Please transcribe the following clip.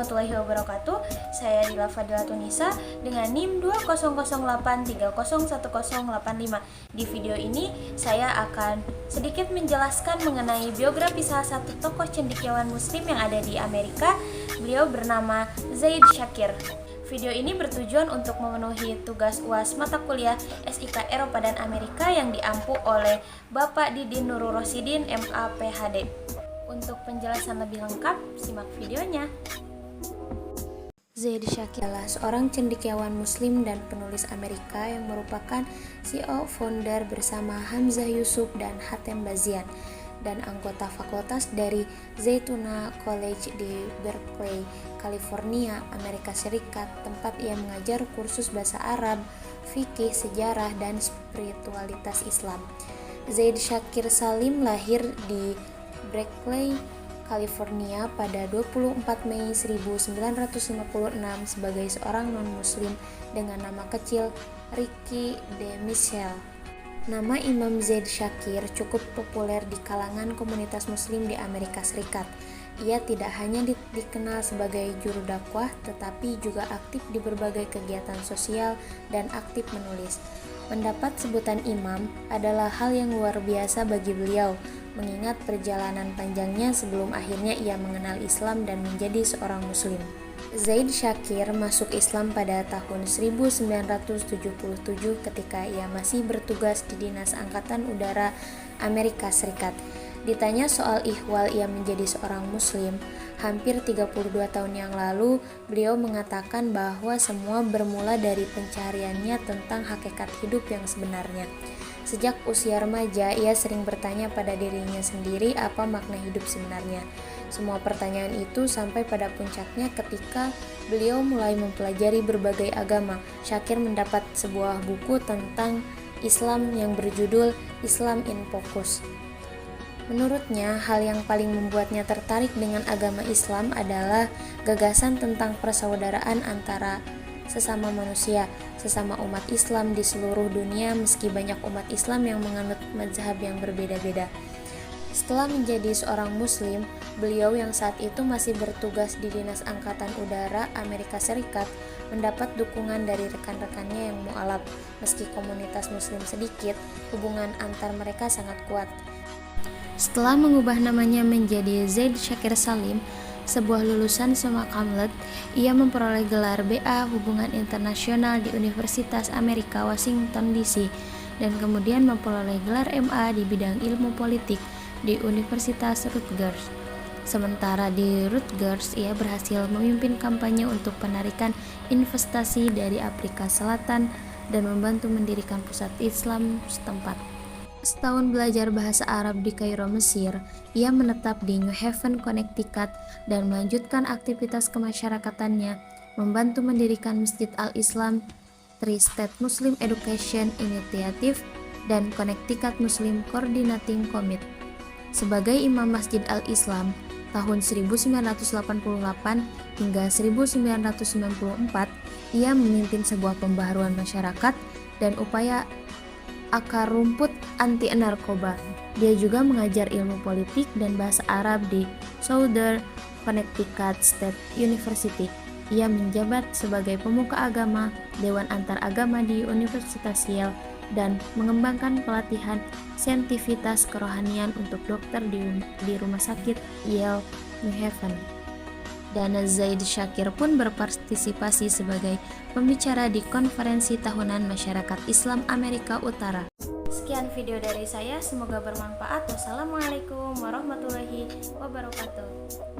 warahmatullahi wabarakatuh. Saya Dila Fadila Tunisa dengan NIM 200830101085. Di video ini saya akan sedikit menjelaskan mengenai biografi salah satu tokoh cendekiawan muslim yang ada di Amerika. Beliau bernama Zaid Shakir. Video ini bertujuan untuk memenuhi tugas UAS mata kuliah SIK Eropa dan Amerika yang diampu oleh Bapak Didin Nurul Rosidin, MA, PhD. Untuk penjelasan lebih lengkap, simak videonya. Zaid Shakir adalah seorang cendekiawan muslim dan penulis Amerika yang merupakan CEO founder bersama Hamzah Yusuf dan Hatem Bazian, dan anggota fakultas dari Zaytuna College di Berkeley, California, Amerika Serikat, tempat ia mengajar kursus bahasa Arab, fikih, sejarah, dan spiritualitas Islam. Zaid Shakir Salim lahir di Berkeley, California pada 24 Mei 1956 sebagai seorang non-muslim dengan nama kecil Ricky DeMichel. Nama Imam Zaid Shakir cukup populer di kalangan komunitas muslim di Amerika Serikat. Ia tidak hanya dikenal sebagai juru dakwah, tetapi juga aktif di berbagai kegiatan sosial dan aktif menulis. Mendapat sebutan imam adalah hal yang luar biasa bagi beliau, mengingat perjalanan panjangnya sebelum akhirnya ia mengenal Islam dan menjadi seorang muslim. Zaid Shakir masuk Islam pada tahun 1977 ketika ia masih bertugas di Dinas Angkatan Udara Amerika Serikat. Ditanya soal ihwal ia menjadi seorang muslim, hampir 32 tahun yang lalu, beliau mengatakan bahwa semua bermula dari pencariannya tentang hakikat hidup yang sebenarnya. Sejak usia remaja, ia sering bertanya pada dirinya sendiri apa makna hidup sebenarnya. Semua pertanyaan itu sampai pada puncaknya ketika beliau mulai mempelajari berbagai agama. Shakir mendapat sebuah buku tentang Islam yang berjudul Islam in Focus. Menurutnya, hal yang paling membuatnya tertarik dengan agama Islam adalah gagasan tentang persaudaraan antara sesama manusia, sesama umat Islam di seluruh dunia, meski banyak umat Islam yang menganut mazhab yang berbeda-beda. Setelah menjadi seorang muslim, beliau yang saat itu masih bertugas di Dinas Angkatan Udara Amerika Serikat mendapat dukungan dari rekan-rekannya yang mu'alaf. Meski komunitas muslim sedikit, hubungan antar mereka sangat kuat. Setelah mengubah namanya menjadi Zaid Shakir Salim, sebuah lulusan Summa-Cum-Laude, ia memperoleh gelar BA Hubungan Internasional di Universitas Amerika Washington DC dan kemudian memperoleh gelar MA di bidang ilmu politik di Universitas Rutgers. Sementara di Rutgers, ia berhasil memimpin kampanye untuk penarikan investasi dari Afrika Selatan dan membantu mendirikan pusat Islam setempat. Setahun belajar bahasa Arab di Kairo, Mesir, ia menetap di New Haven, Connecticut dan melanjutkan aktivitas kemasyarakatannya, membantu mendirikan Masjid Al-Islam, Tri-State Muslim Education Initiative, dan Connecticut Muslim Coordinating Committee. Sebagai Imam Masjid Al-Islam tahun 1988 hingga 1994, ia memimpin sebuah pembaharuan masyarakat dan upaya akar rumput anti narkoba. Dia juga mengajar ilmu politik dan bahasa Arab di Southern Connecticut State University. Ia menjabat sebagai pemuka agama, Dewan Antar Agama di Universitas Yale, dan mengembangkan pelatihan saintifitas kerohanian untuk dokter di Rumah Sakit Yale, New Haven. Dan Zaid Shakir pun berpartisipasi sebagai pembicara di konferensi tahunan Masyarakat Islam Amerika Utara. Sekian video dari saya, semoga bermanfaat. Wassalamualaikum warahmatullahi wabarakatuh.